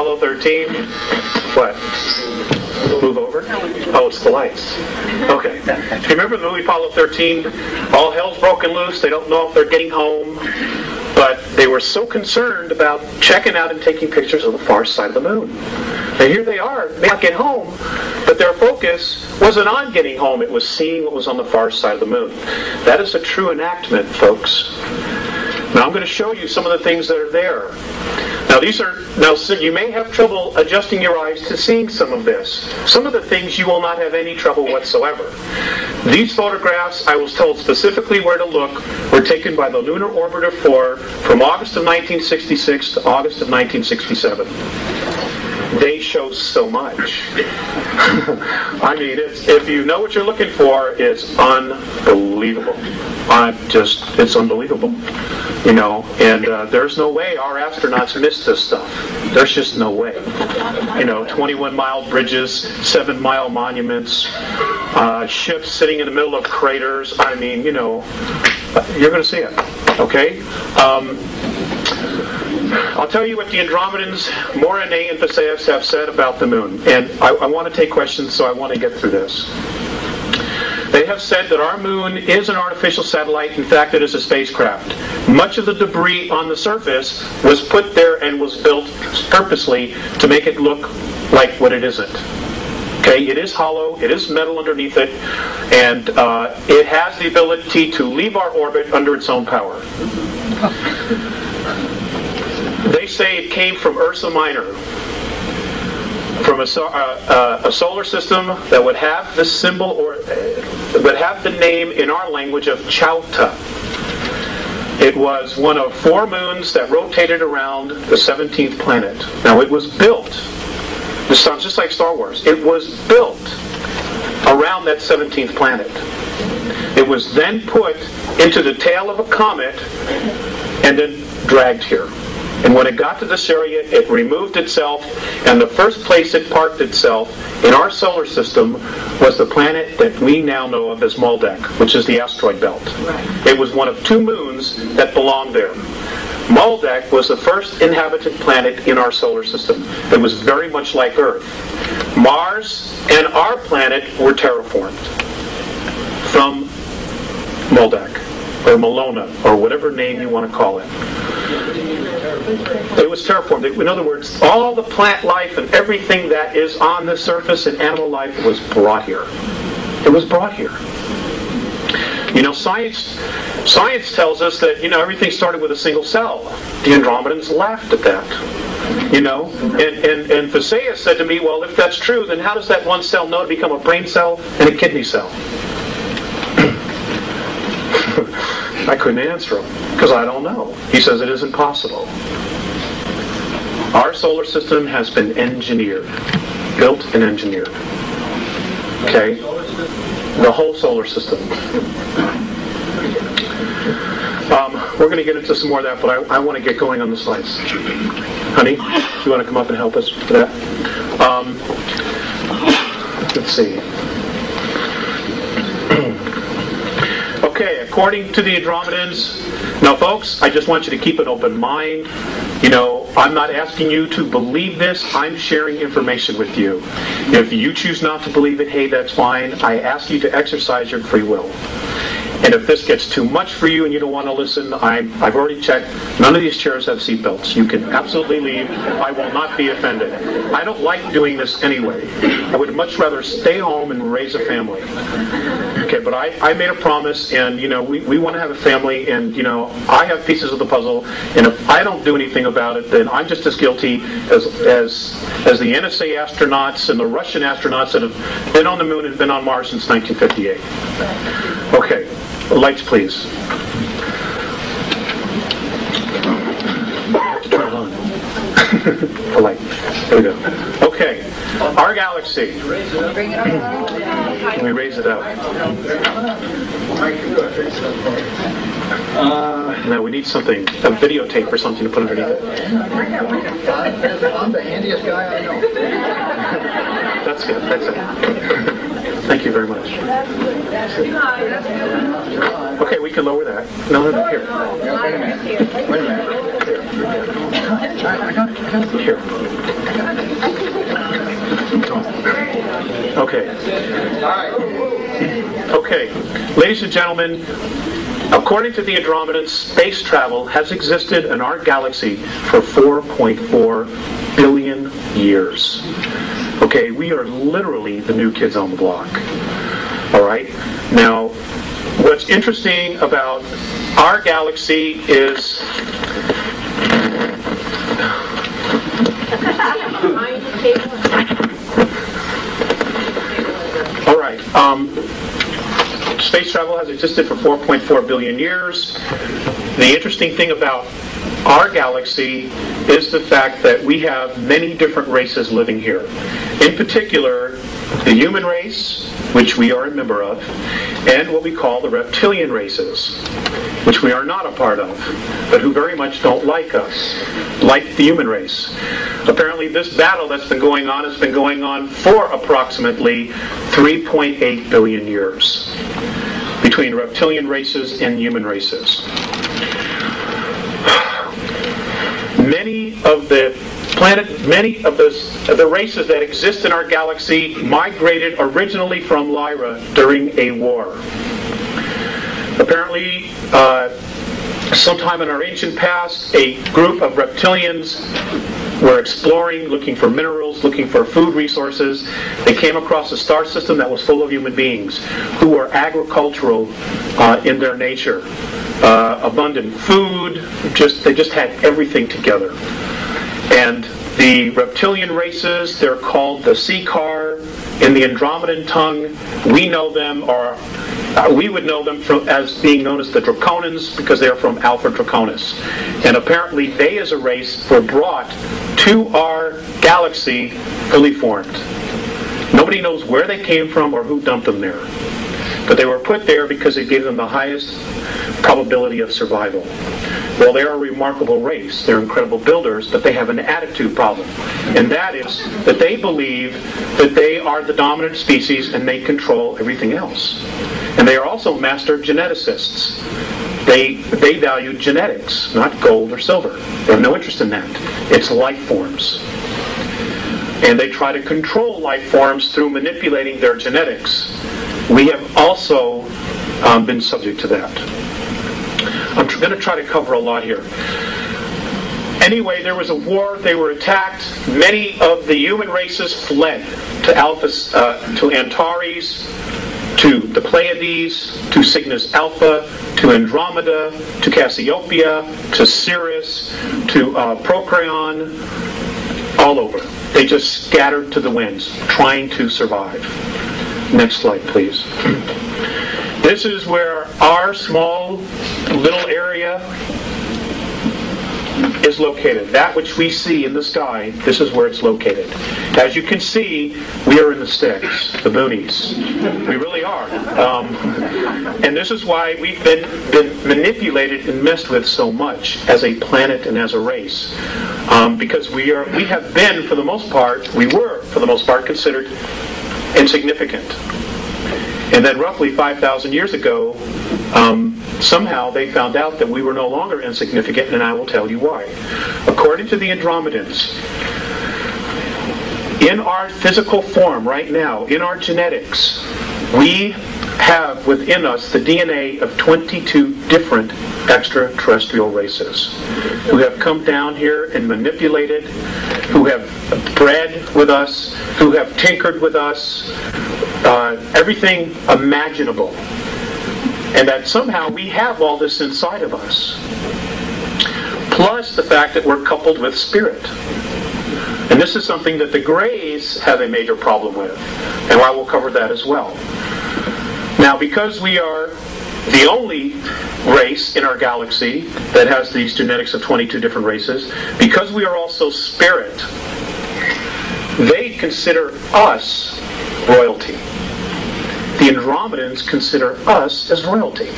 Apollo 13? What? Move over? Oh, it's the lights. Okay. Do you remember the movie Apollo 13? All hell's broken loose. They don't know if they're getting home. But they were so concerned about checking out and taking pictures of the far side of the moon. And here they are. They can't get home. But their focus wasn't on getting home. It was seeing what was on the far side of the moon. That is a true enactment, folks. Now I'm going to show you some of the things that are there. Now so you may have trouble adjusting your eyes to seeing some of this. Some of the things you will not have any trouble whatsoever. These photographs, I was told specifically where to look, were taken by the Lunar Orbiter 4 from August of 1966 to August of 1967. They show so much. I mean, if you know what you're looking for, it's unbelievable. It's unbelievable. You know, and there's no way our astronauts missed this stuff. There's just no way. You know, 21-mile bridges, 7-mile monuments, ships sitting in the middle of craters. I mean, you know, you're going to see it. Okay? I'll tell you what the Andromedans, Morane and Visayas have said about the moon. And I want to take questions, so I want to get through this. They have said that our moon is an artificial satellite. In fact, it is a spacecraft. Much of the debris on the surface was put there and was built purposely to make it look like what it isn't. Okay, it is hollow, it is metal underneath it, and it has the ability to leave our orbit under its own power. They say it came from Ursa Minor, from a solar system that would have the symbol or would have the name in our language of Chauta. It was one of 4 moons that rotated around the 17th planet. Now it was built, this sounds just like Star Wars, it was built around that 17th planet. It was then put into the tail of a comet and then dragged here. And when it got to this area, it removed itself, and the first place it parked itself in our solar system was the planet that we now know of as Maldek, which is the asteroid belt. Right. It was one of 2 moons that belonged there. Maldek was the first inhabited planet in our solar system. It was very much like Earth. Mars and our planet were terraformed from Maldek, or Malona, or whatever name you want to call it. It was terraformed. In other words, all the plant life and everything that is on the surface and animal life was brought here. It was brought here. You know, science tells us that, you know, everything started with a single cell. The Andromedans laughed at that. You know, and Visayas said to me, well, if that's true, then how does that one cell know to become a brain cell and a kidney cell? I couldn't answer him, because I don't know. He says it isn't possible. Our solar system has been engineered, built and engineered. Okay? The whole solar system. We're going to get into some more of that, but I want to get going on the slides. Honey, do you want to come up and help us with that? Let's see. Okay, according to the Andromedans, now folks, I just want you to keep an open mind. You know, I'm not asking you to believe this, I'm sharing information with you. If you choose not to believe it, hey, that's fine. I ask you to exercise your free will. And if this gets too much for you and you don't want to listen, I've already checked. None of these chairs have seat belts. You can absolutely leave. I will not be offended. I don't like doing this anyway. I would much rather stay home and raise a family. Okay, but I made a promise, and, you know, we want to have a family, and, you know, I have pieces of the puzzle, and if I don't do anything about it, then I'm just as guilty as the NSA astronauts and the Russian astronauts that have been on the moon and been on Mars since 1958. Okay. Lights, please. Turn it on. The light. There we go. Okay. Our galaxy. Can we raise it up? No, we need something, a videotape or something to put underneath it. I'm the handiest guy I know. That's good. That's it. Thank you very much. Okay, we can lower that. No, here. Wait a minute. Here. I got here. Okay. Okay. Ladies and gentlemen, according to the Andromedans, space travel has existed in our galaxy for 4.4 billion years. Okay, we are literally the new kids on the block. All right? Now, what's interesting about our galaxy is... All right. Space travel has existed for 4.4 billion years. The interesting thing about our galaxy is the fact that we have many different races living here. In particular, the human race, which we are a member of, and what we call the reptilian races, which we are not a part of, but who very much don't like us, like the human race. Apparently this battle that's been going on has been going on for approximately 3.8 billion years between reptilian races and human races. Many of the races that exist in our galaxy migrated originally from Lyra during a war. Apparently, sometime in our ancient past, a group of reptilians were exploring, looking for minerals, looking for food resources. They came across a star system that was full of human beings who were agricultural in their nature. Abundant food, they just had everything together. And the reptilian races, they're called the Seekar. In the Andromedan tongue, we know them, or we would know them as being known as the Draconans, because they're from Alpha Draconis. And apparently they, as a race, were brought to our galaxy fully formed. Nobody knows where they came from or who dumped them there. But they were put there because it gave them the highest probability of survival. Well, they're a remarkable race. They're incredible builders, but they have an attitude problem. And that is that they believe that they are the dominant species and they control everything else. And they are also master geneticists. They value genetics, not gold or silver. They have no interest in that. It's life forms. And they try to control life forms through manipulating their genetics. We have also been subject to that. I'm going to try to cover a lot here. Anyway, there was a war. They were attacked. Many of the human races fled to Antares, to the Pleiades, to Cygnus Alpha, to Andromeda, to Cassiopeia, to Sirius, to Procyon, all over. They just scattered to the winds, trying to survive. Next slide, please. This is where our small little area is located. That which we see in the sky, this is where it's located. As you can see, we are in the sticks, the boonies. We really are. And this is why we've been manipulated and messed with so much as a planet and as a race. Because we have been, for the most part, considered insignificant. And then roughly 5,000 years ago, somehow they found out that we were no longer insignificant, and I will tell you why. According to the Andromedans, in our physical form right now, in our genetics, we have within us the DNA of 22 different extraterrestrial races who have come down here and manipulated, who have bred with us, who have tinkered with us, everything imaginable. And that somehow we have all this inside of us. Plus the fact that we're coupled with spirit. And this is something that the Greys have a major problem with. And I will cover that as well. Now, because we are the only race in our galaxy that has these genetics of 22 different races, because we are also spirit, they consider us royalty. The Andromedans consider us as royalty.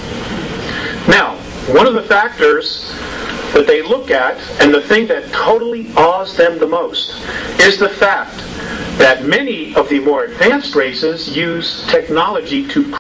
Now, one of the factors that they look at, and the thing that totally awes them the most, is the fact that many of the more advanced races use technology to